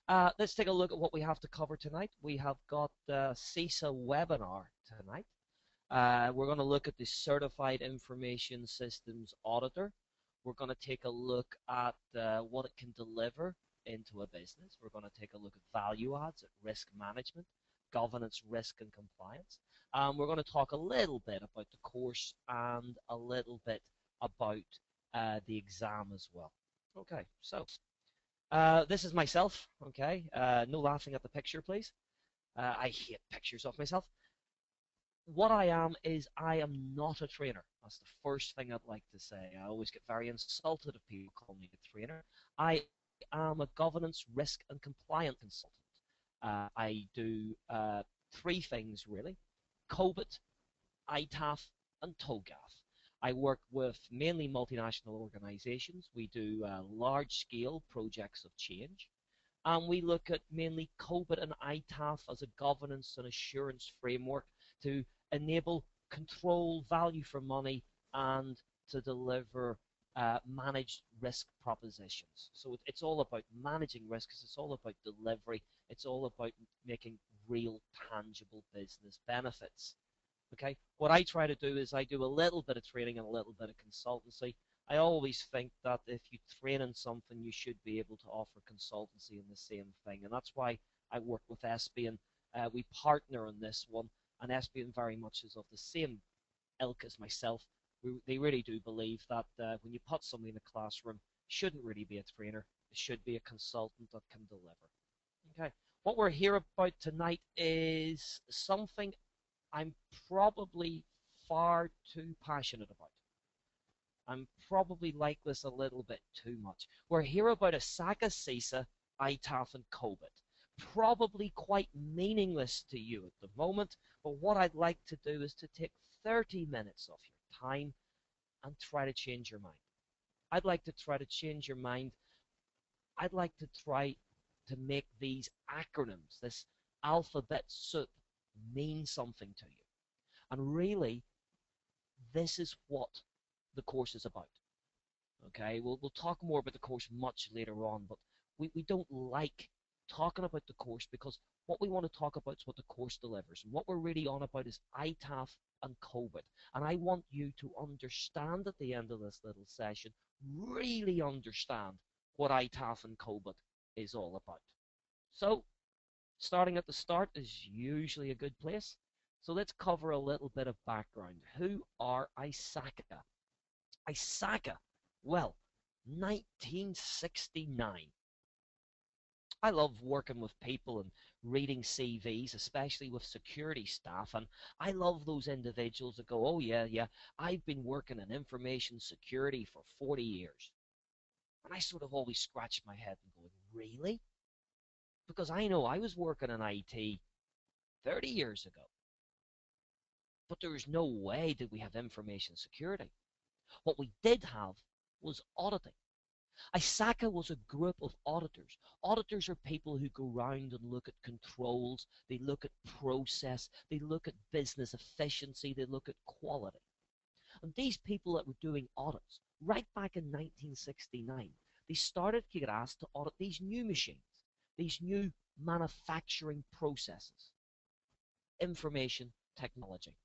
Let's take a look at what we have to cover tonight. We have got the CISA webinar tonight. We're going to look at the Certified Information Systems Auditor. We're going to take a look at what it can deliver into a business. We're going to take a look at value adds, at risk management, governance, risk, and compliance. We're going to talk a little bit about the course and a little bit about the exam as well. Okay, so this is myself, okay? No laughing at the picture, please. I hate pictures of myself. What I am is I am not a trainer. That's the first thing I'd like to say. I always get very insulted if people call me a trainer. I am a governance, risk, and compliance consultant. I do three things, really: COBIT, ITAF, and TOGAF. I work with mainly multinational organizations. We do large-scale projects of change. And we look at mainly COBIT and ITAF as a governance and assurance framework to enable control, value for money, and to deliver managed risk propositions. So it's all about managing risks. It's all about delivery. It's all about making real, tangible business benefits. Okay, what I try to do is I do a little bit of training and a little bit of consultancy. I always think that if you train in something, you should be able to offer consultancy in the same thing, and that's why I work with Espion. We partner on this one, and Espion very much is of the same ilk as myself. They really do believe that when you put somebody in a classroom, shouldn't really be a trainer. It should be a consultant that can deliver. Okay, what we're here about tonight is something I'm probably far too passionate about. I'm probably like this a little bit too much. We're here about ISACA, CISA, ITAF, and COBIT. Probably quite meaningless to you at the moment, but what I'd like to do is to take 30 minutes of your time and try to change your mind. I'd like to try to change your mind. I'd like to try to make these acronyms, this alphabet soup, mean something to you. And really, this is what the course is about. Okay, we'll talk more about the course much later on, but we don't like talking about the course because what we want to talk about is what the course delivers. And what we're really on about is ITAF and COBIT. And I want you to understand at the end of this little session, really understand what ITAF and COBIT is all about. So, starting at the start is usually a good place. So let's cover a little bit of background. Who are ISACA? ISACA, well, 1969. I love working with people and reading CVs, especially with security staff, and I love those individuals that go, oh yeah, I've been working in information security for 40 years. And I sort of always scratch my head and go, really? Because I know I was working in IT 30 years ago. But there is no way did we have information security. What we did have was auditing. ISACA was a group of auditors. Auditors are people who go around and look at controls, they look at process, they look at business efficiency, they look at quality. And these people that were doing audits, right back in 1969, they started to get asked to audit these new machines, these new manufacturing processes, information technology.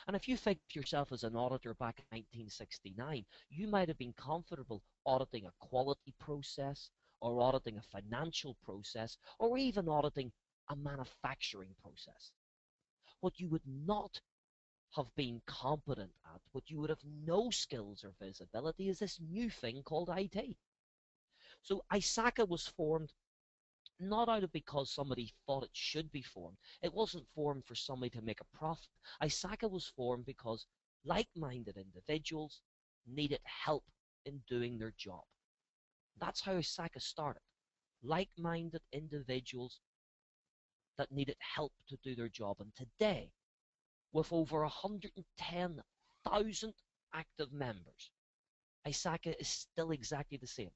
And if you think of yourself as an auditor back in 1969, you might have been comfortable auditing a quality process, or auditing a financial process, or even auditing a manufacturing process. What you would not have been competent at, what you would have no skills or visibility, is this new thing called IT. So ISACA was formed not out of because somebody thought it should be formed. It wasn't formed for somebody to make a profit. ISACA was formed because like-minded individuals needed help in doing their job. That's how ISACA started. Like-minded individuals that needed help to do their job. And today, with over 110,000 active members, ISACA is still exactly the same.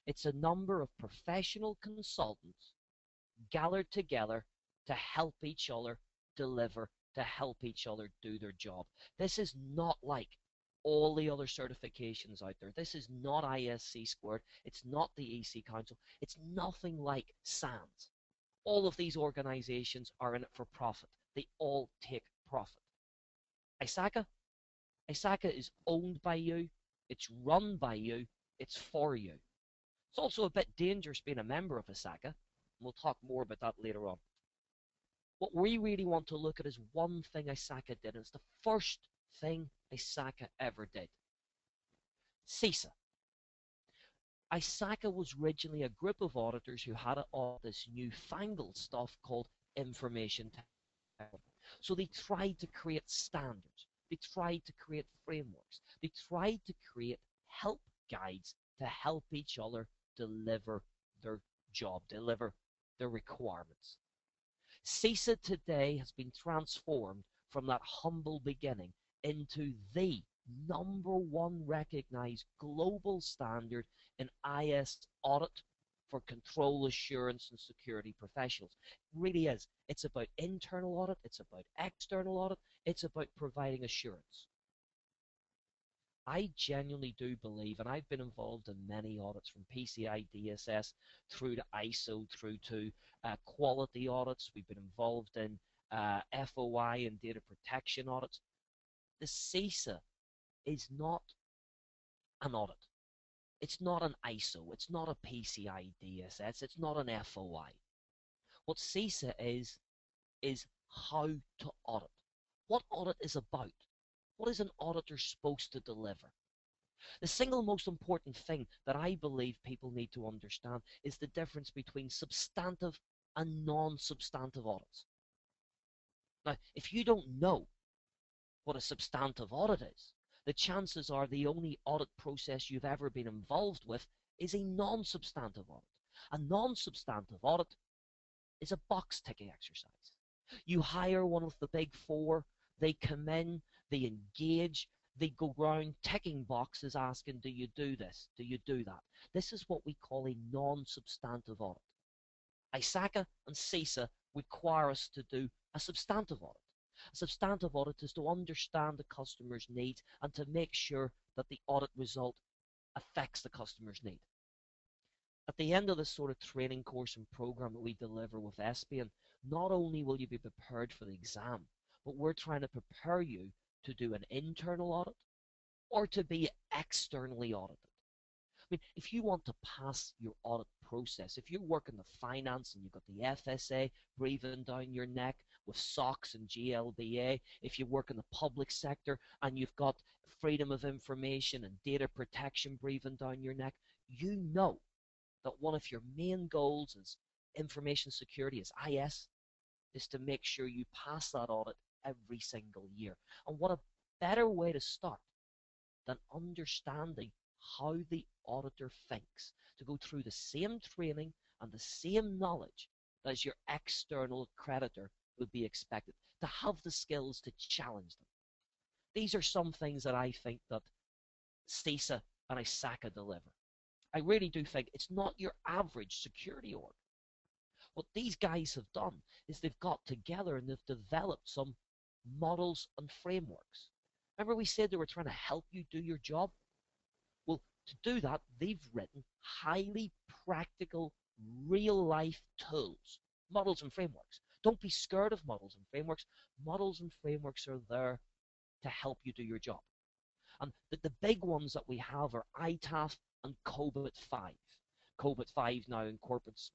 It's a number of professional consultants gathered together to help each other deliver, to help each other do their job. This is not like all the other certifications out there. This is not ISC squared. It's not the EC Council. It's nothing like SANS. All of these organizations are in it for profit. They all take profit. ISACA? ISACA is owned by you. It's run by you. It's for you. It's also a bit dangerous being a member of ISACA. We'll talk more about that later on. What we really want to look at is one thing ISACA did. It's the first thing ISACA ever did. CISA. ISACA was originally a group of auditors who had to audit this newfangled stuff called information technology. So they tried to create standards. They tried to create frameworks. They tried to create help guides to help each other deliver their job, deliver their requirements. CISA today has been transformed from that humble beginning into the #1 recognized global standard in IS audit for control assurance and security professionals. It really is. It's about internal audit, it's about external audit, it's about providing assurance. I genuinely do believe, and I've been involved in many audits from PCI DSS through to ISO, through to quality audits. We've been involved in FOI and data protection audits. The CISA is not an audit. It's not an ISO. It's not a PCI DSS. It's not an FOI. What CISA is how to audit. What audit is about. What is an auditor supposed to deliver? The single most important thing that I believe people need to understand is the difference between substantive and non-substantive audits. Now, if you don't know what a substantive audit is, the chances are the only audit process you've ever been involved with is a non-substantive audit. A non-substantive audit is a box-ticking exercise. You hire one of the big four, they come in, they engage, they go around ticking boxes asking, do you do this? Do you do that? This is what we call a non-substantive audit. ISACA and CISA require us to do a substantive audit. A substantive audit is to understand the customer's needs and to make sure that the audit result affects the customer's need. At the end of this sort of training course and program that we deliver with Espion, not only will you be prepared for the exam, but we're trying to prepare you to do an internal audit or to be externally audited. I mean, if you want to pass your audit process, if you're working the finance and you've got the FSA breathing down your neck with SOX and GLBA, if you work in the public sector and you've got freedom of information and data protection breathing down your neck, you know that one of your main goals is information security, is IS, is to make sure you pass that audit every single year. And what a better way to start than understanding how the auditor thinks, to go through the same training and the same knowledge as your external accreditor would be expected, to have the skills to challenge them. These are some things that I think that CISA and ISACA deliver. I really do think it's not your average security org. What these guys have done is they've got together and they've developed some models and frameworks. Remember we said they were trying to help you do your job? Well, to do that, they've written highly practical, real-life tools, models and frameworks. Don't be scared of models and frameworks. Models and frameworks are there to help you do your job. And the big ones that we have are ITAF and COBIT 5. COBIT 5 now incorporates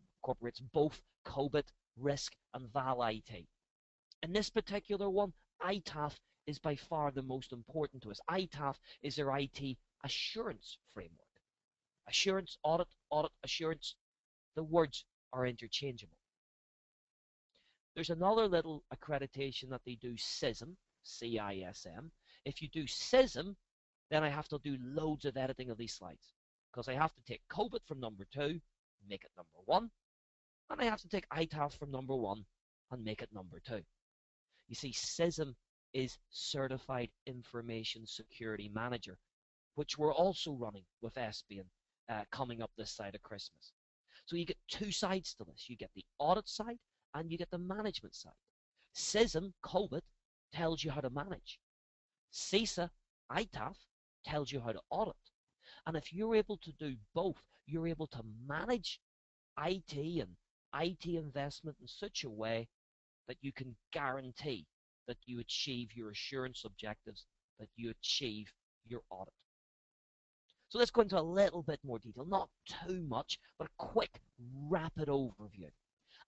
both COBIT, risk, and VAL IT. In this particular one, ITAF is by far the most important to us. ITAF is their IT assurance framework. Assurance, audit, audit, assurance, the words are interchangeable. There's another little accreditation that they do, CISM, CISM. If you do CISM, then I have to do loads of editing of these slides, because I have to take COBIT from number 2, make it number 1, and I have to take ITAF from number 1 and make it number 2. You see, CISM is Certified Information Security Manager, which we're also running with Espion coming up this side of Christmas. So you get two sides to this. You get the audit side and you get the management side. CISM, COBIT, tells you how to manage. CISA, ITAF, tells you how to audit. And if you're able to do both, you're able to manage IT and IT investment in such a way that you can guarantee that you achieve your assurance objectives, that you achieve your audit. So let's go into a little bit more detail, not too much, but a quick, rapid overview.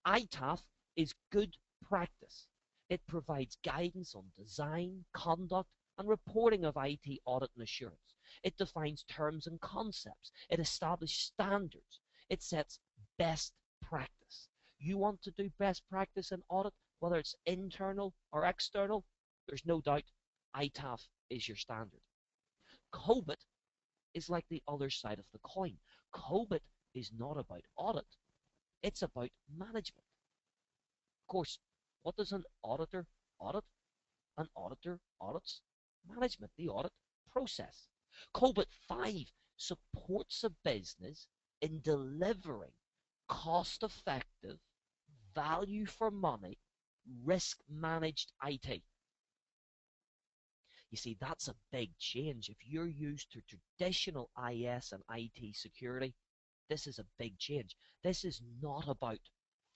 ITAF is good practice. It provides guidance on design, conduct, and reporting of IT audit and assurance. It defines terms and concepts. It establishes standards. It sets best practice. You want to do best practice in audit, whether it's internal or external, there's no doubt ITAF is your standard. COBIT is like the other side of the coin. COBIT is not about audit, it's about management. Of course, what does an auditor audit? An auditor audits management, the audit process. COBIT 5 supports a business in delivering cost-effective, value for money, risk-managed IT. You see, that's a big change. If you're used to traditional IS and IT security, this is a big change. This is not about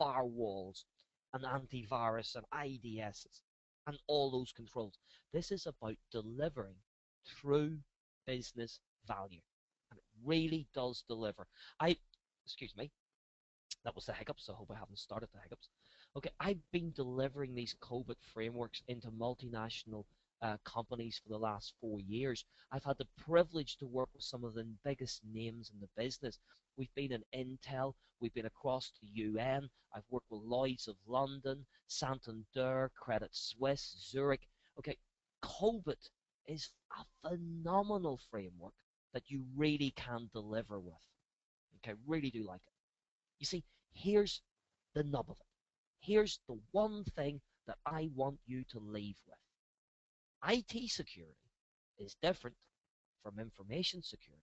firewalls and antivirus and IDSs and all those controls. This is about delivering true business value. And it really does deliver. Excuse me, that was the hiccups. I hope I haven't started the hiccups. Okay, I've been delivering these COBIT frameworks into multinational companies for the last 4 years. I've had the privilege to work with some of the biggest names in the business. We've been in Intel, we've been across the UN, I've worked with Lloyds of London, Santander, Credit Suisse, Zurich. Okay, COBIT is a phenomenal framework that you really can deliver with. Okay, really do like it. You see, here's the nub of it. Here's the one thing that I want you to leave with. IT security is different from information security.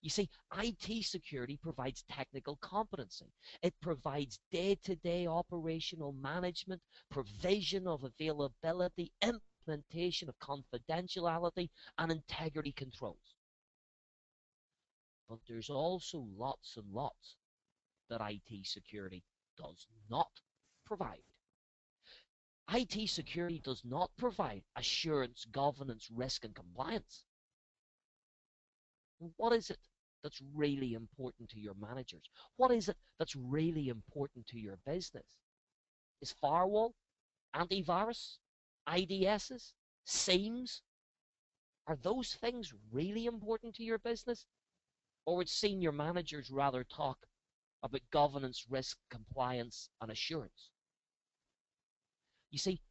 You see, IT security provides technical competency. It provides day-to-day operational management, provision of availability, implementation of confidentiality, and integrity controls. But there's also lots and lots that IT security does not provide. IT security does not provide assurance, governance, risk, and compliance. What is it that's really important to your managers? What is it that's really important to your business? Is firewall, antivirus, IDSs, SIEMs, are those things really important to your business? Or would senior managers rather talk about governance, risk, compliance, and assurance? You see,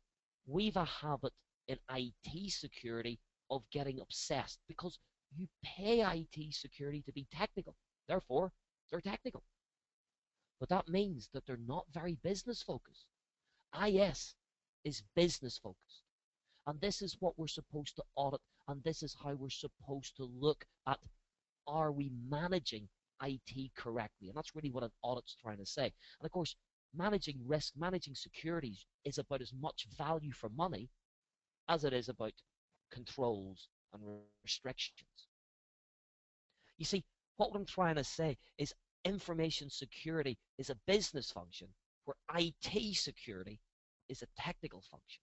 we've a habit in IT security of getting obsessed because you pay IT security to be technical. Therefore, they're technical. But that means that they're not very business focused. IS is business focused. And this is what we're supposed to audit, and this is how we're supposed to look at, are we managing IT correctly? And that's really what an audit's trying to say. And of course, managing risk, managing securities is about as much value for money as it is about controls and restrictions. You see, what I'm trying to say is information security is a business function where IT security is a technical function.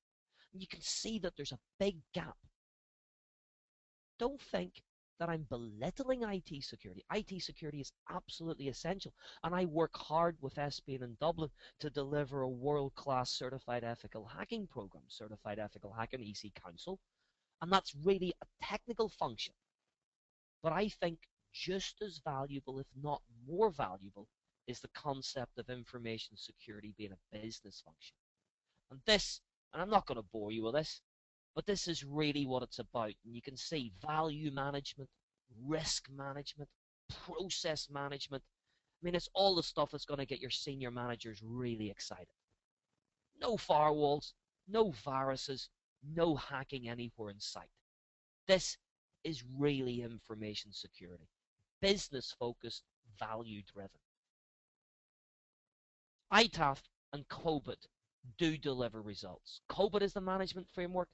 And you can see that there's a big gap. Don't think that I'm belittling IT security. IT security is absolutely essential. And I work hard with Espion in Dublin to deliver a world-class certified ethical hacking program, certified ethical hacking EC Council. And that's really a technical function. But I think just as valuable, if not more valuable, is the concept of information security being a business function. And this, and I'm not going to bore you with this, but this is really what it's about. And you can see value management, risk management, process management. I mean, it's all the stuff that's going to get your senior managers really excited. No firewalls, no viruses, no hacking anywhere in sight. This is really information security. Business focused, value driven. ITAF and COBIT do deliver results. COBIT is the management framework.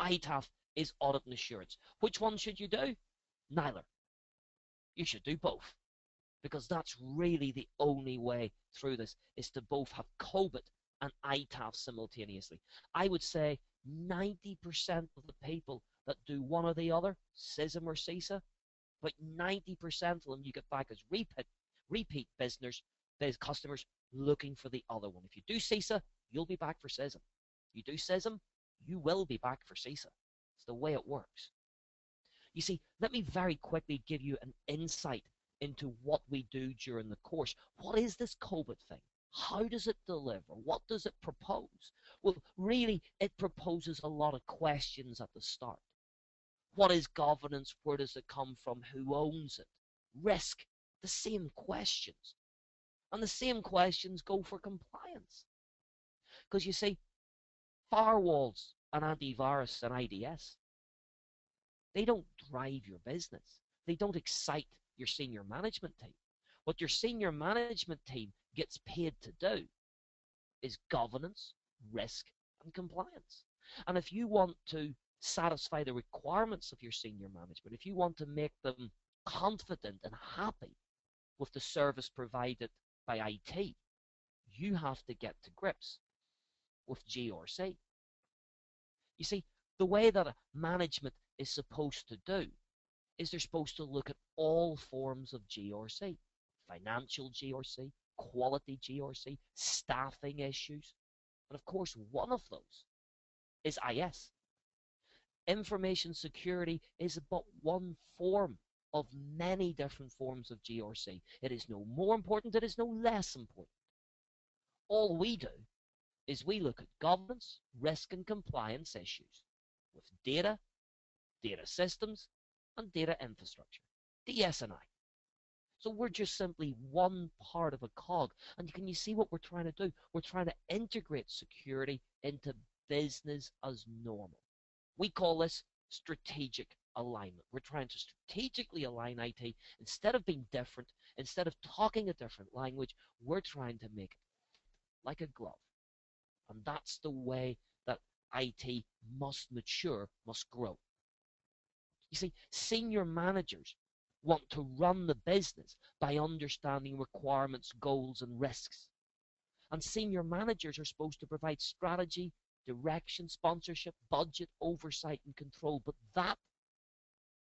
ITAF is audit and assurance. Which one should you do? Neither. You should do both, because that's really the only way through this, is to both have COBIT and ITAF simultaneously. I would say 90% of the people that do one or the other, CISM or CISA, but 90% of them you get back as repeat business customers looking for the other one. If you do CISA, you'll be back for CISM. You do CISM, you will be back for CISA. It's the way it works. You see, let me very quickly give you an insight into what we do during the course. What is this COBIT thing? How does it deliver? What does it propose? Well, really, it proposes a lot of questions at the start. What is governance? Where does it come from? Who owns it? Risk, the same questions. And the same questions go for compliance. Because you see, firewalls and antivirus and IDS, they don't drive your business. They don't excite your senior management team. What your senior management team gets paid to do is governance, risk, and compliance. And if you want to satisfy the requirements of your senior management, if you want to make them confident and happy with the service provided by IT, you have to get to grips with GRC. You see, the way that a management is supposed to do is they're supposed to look at all forms of GRC, financial GRC, quality GRC, staffing issues, and of course one of those is IS. Information security is but one form of many different forms of GRC. It is no more important, it is no less important. All we do is we look at governance, risk and compliance issues with data, data systems, and data infrastructure, DS&I. So we're just simply one part of a cog. And can you see what we're trying to do? We're trying to integrate security into business as normal. We call this strategic alignment. We're trying to strategically align IT. Instead of being different, instead of talking a different language, we're trying to make it like a glove. And that's the way that IT must mature, must grow. You see, senior managers want to run the business by understanding requirements, goals, and risks. And senior managers are supposed to provide strategy, direction, sponsorship, budget, oversight, and control. But that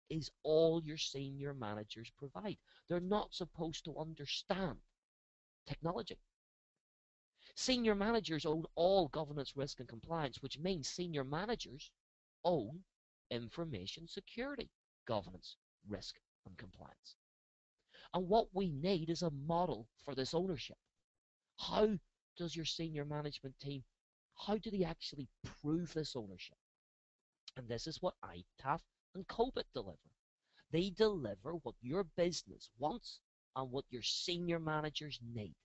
is all your senior managers provide. They're not supposed to understand technology. Senior managers own all governance, risk, and compliance, which means senior managers own information security, governance, risk, and compliance. And what we need is a model for this ownership. How does your senior management team, how do they actually prove this ownership? And this is what ITAF and COBIT deliver. They deliver what your business wants and what your senior managers need.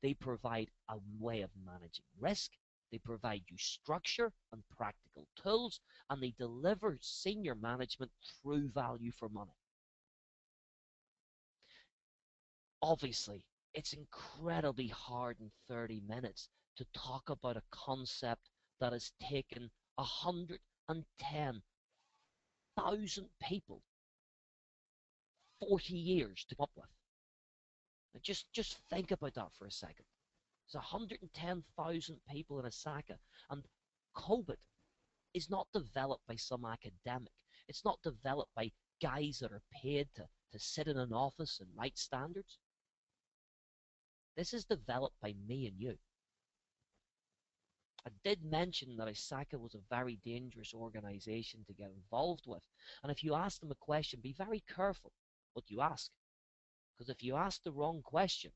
They provide a way of managing risk, they provide you structure and practical tools, and they deliver senior management true value for money. Obviously, it's incredibly hard in 30 minutes to talk about a concept that has taken 110,000 people 40 years to come up with. Now just think about that for a second. There's 110,000 people in ISACA, and COBIT is not developed by some academic. It's not developed by guys that are paid to sit in an office and write standards. This is developed by me and you. I did mention that ISACA was a very dangerous organization to get involved with. And if you ask them a question, be very careful what you ask. Because if you ask the wrong question,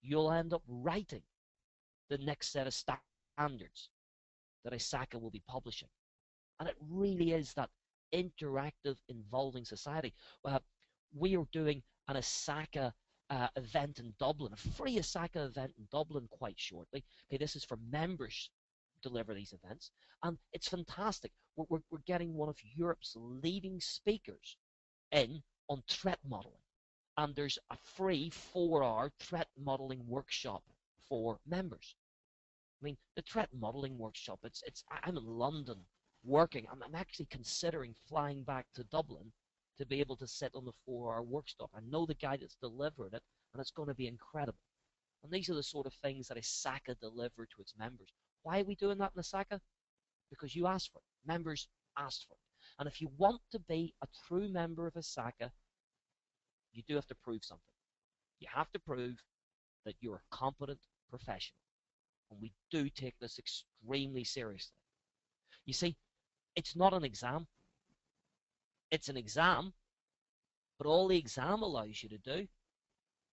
you'll end up writing the next set of standards that ISACA will be publishing. And it really is that interactive, involving society. We are doing an ISACA event in Dublin, a free ISACA event in Dublin quite shortly. Okay, this is for members to deliver these events, and it's fantastic. We're getting one of Europe's leading speakers in on threat modeling, and there's a free 4-hour threat modeling workshop for members. I mean, the threat modeling workshop, I'm in London working. I'm actually considering flying back to Dublin to be able to sit on the 4-hour work stop. I know the guy that's delivered it, and it's going to be incredible. And these are the sort of things that ISACA deliver to its members. Why are we doing that in ISACA? Because you asked for it. Members asked for it. And if you want to be a true member of ISACA, you do have to prove something. You have to prove that you're a competent professional. And we do take this extremely seriously. You see, it's not an exam. It's an exam, but all the exam allows you to do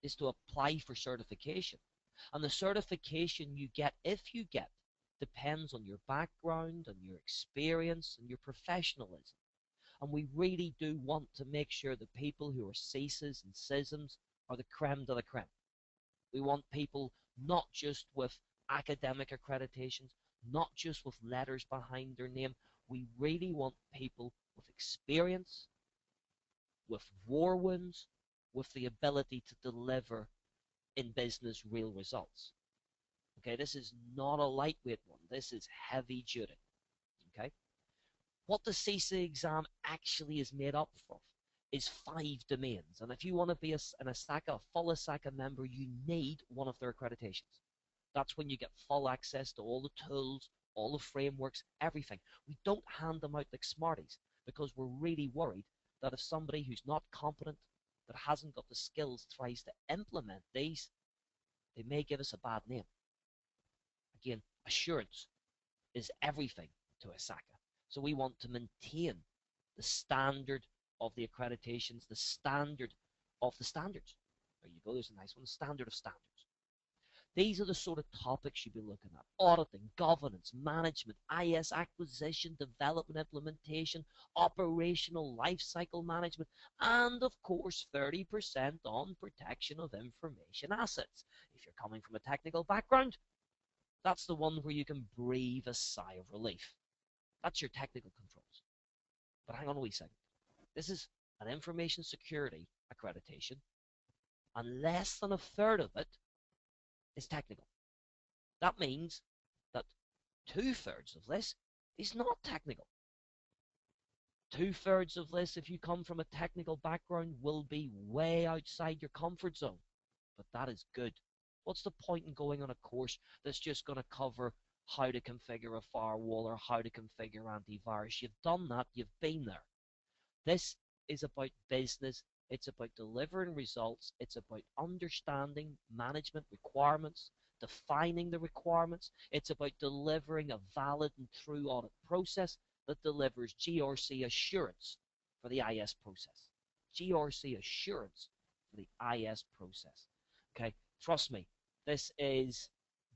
is to apply for certification. And the certification you get, if you get, depends on your background and your experience and your professionalism. And we really do want to make sure that people who are CISAs and CISMs are the creme de la creme. We want people not just with academic accreditations, not just with letters behind their name. We really want people with experience, with war wounds, with the ability to deliver in business real results. Okay, this is not a lightweight one. This is heavy duty. Okay, what the CISA exam actually is made up of is 5 domains. And if you want to be an ISACA, a full ISACA member, you need one of their accreditations. That's when you get full access to all the tools, all the frameworks, everything. We don't hand them out like Smarties because we're really worried that if somebody who's not competent, that hasn't got the skills, tries to implement these, they may give us a bad name. Again, assurance is everything to ISACA. So we want to maintain the standard of the accreditations, the standard of the standards. There you go, there's a nice one, the standard of standards. These are the sort of topics you'd be looking at. Auditing, governance, management, IS acquisition, development, implementation, operational lifecycle management, and of course 30% on protection of information assets. If you're coming from a technical background, that's the one where you can breathe a sigh of relief. That's your technical controls. But hang on a wee second. This is an information security accreditation, and less than a third of it is technical. That means that 2/3 of this is not technical. 2/3 of this, if you come from a technical background, will be way outside your comfort zone. But that is good. What's the point in going on a course that's just going to cover how to configure a firewall or how to configure antivirus? You've done that, you've been there. This is about business. It's about delivering results. It's about understanding management requirements, defining the requirements. It's about delivering a valid and true audit process that delivers GRC assurance for the IS process. GRC assurance for the IS process. Okay, trust me, this is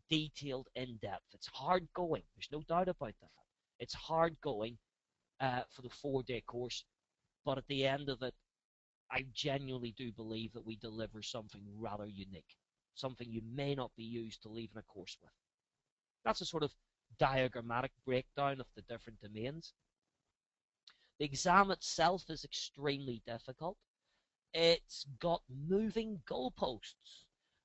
detailed, in depth. It's hard going. There's no doubt about that. It's hard going for the 4-day course, but at the end of it, I genuinely do believe that we deliver something rather unique, something you may not be used to leaving a course with. That's a sort of diagrammatic breakdown of the different domains. The exam itself is extremely difficult. It's got moving goalposts.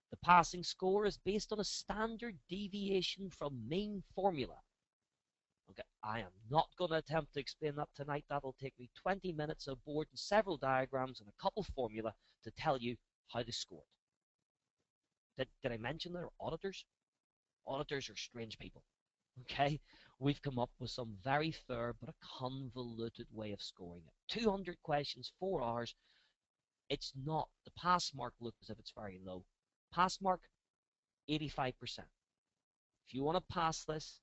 The passing score is based on a standard deviation from mean formula. Okay, I am not going to attempt to explain that tonight. That'll take me 20 minutes of board and several diagrams and a couple formula to tell you how to score it. Did I mention they're auditors? Auditors are strange people. Okay, we've come up with some very fair but a convoluted way of scoring it. 200 questions, 4 hours. It's not. The pass mark looks as if it's very low. Pass mark, 85%. If you want to pass this,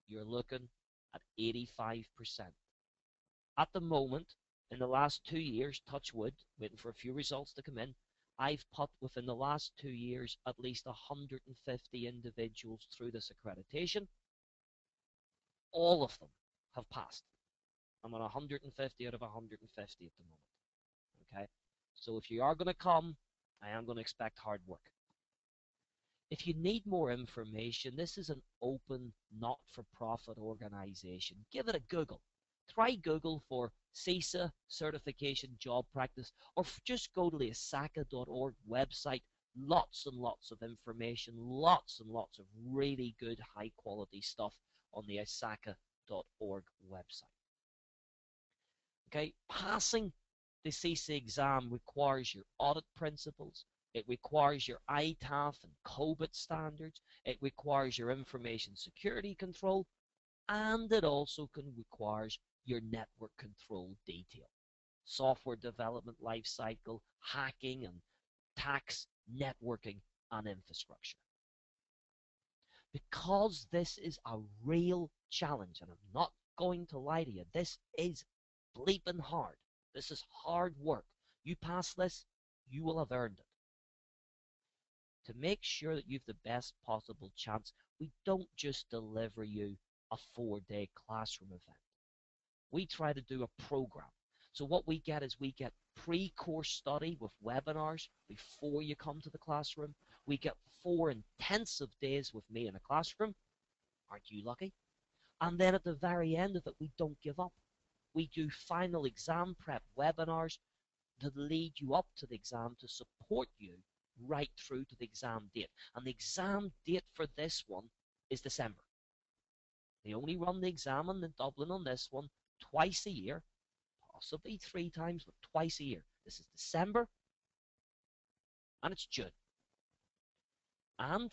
you're looking at 85%. At the moment, in the last 2 years, touch wood, waiting for a few results to come in, I've put within the last 2 years at least 150 individuals through this accreditation. All of them have passed. I'm at 150 out of 150 at the moment. Okay, so if you are going to come, I am going to expect hard work. If you need more information, this is an open, not-for-profit organization. Give it a Google. Try Google for CISA Certification Job Practice, or just go to the ISACA.org website. Lots and lots of information, lots and lots of really good, high-quality stuff on the ISACA website. Okay, passing the CISA exam requires your audit principles, it requires your ITAF and COBIT standards, it requires your information security control, and it also requires your network control detail, software development lifecycle, hacking and tax, networking, and infrastructure. Because this is a real challenge, and I'm not going to lie to you, this is bleeping hard. This is hard work. You pass this, you will have earned it. To make sure that you've the best possible chance, we don't just deliver you a 4-day classroom event. We try to do a program. So what we get is we get pre-course study with webinars before you come to the classroom. We get 4 intensive days with me in a classroom. Aren't you lucky? And then at the very end of it, we don't give up. We do final exam prep webinars to lead you up to the exam, to support you right through to the exam date. And the exam date for this one is December. They only run the exam in Dublin on this one twice a year, possibly 3 times, but twice a year. This is December and it's June. And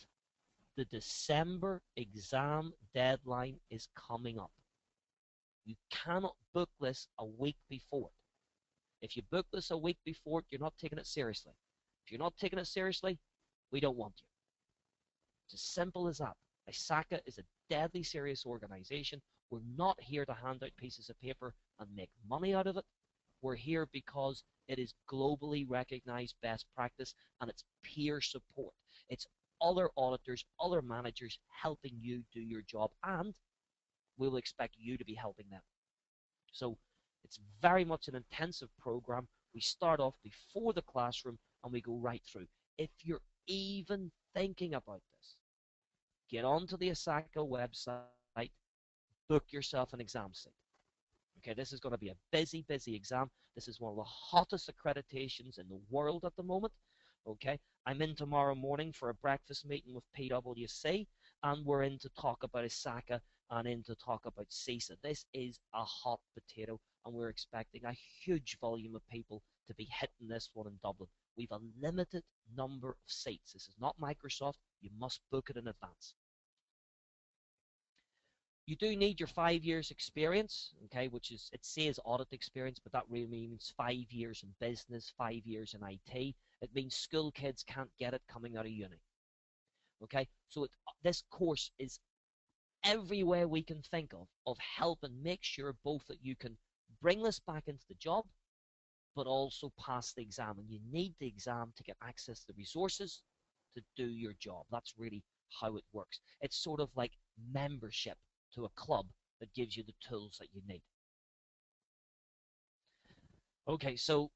the December exam deadline is coming up. You cannot book this a week before it. If you book this a week before it, you're not taking it seriously. If you're not taking it seriously, we don't want you. It's as simple as that. ISACA is a deadly serious organization. We're not here to hand out pieces of paper and make money out of it. We're here because it is globally recognized best practice and it's peer support. It's other auditors, other managers helping you do your job, and we'll expect you to be helping them. So it's very much an intensive program. We start off before the classroom and we go right through. If you're even thinking about this, get onto the ISACA website, book yourself an exam seat. Okay, this is going to be a busy, busy exam. This is one of the hottest accreditations in the world at the moment. Okay, I'm in tomorrow morning for a breakfast meeting with PwC, and we're in to talk about ISACA and in to talk about CISA. This is a hot potato, and we're expecting a huge volume of people to be hitting this one in Dublin. We've a limited number of seats. This is not Microsoft. You must book it in advance. You do need your 5 years experience, okay, which is, it says audit experience, but that really means 5 years in business, 5 years in IT. It means school kids can't get it coming out of uni. Okay, so this course is every way we can think of helping make sure both that you can bring this back into the job, but also pass the exam. And you need the exam to get access to the resources to do your job. That's really how it works. It's sort of like membership to a club that gives you the tools that you need. Okay, so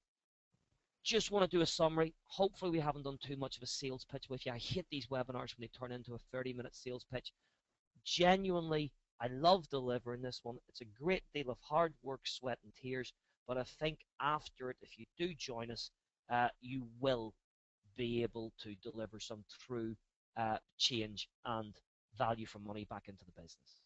just want to do a summary. Hopefully we haven't done too much of a sales pitch with you. I hate these webinars when they turn into a 30-minute sales pitch. Genuinely, I love delivering this one. It's a great deal of hard work, sweat, and tears, but I think after it, if you do join us, you will be able to deliver some true change and value for money back into the business.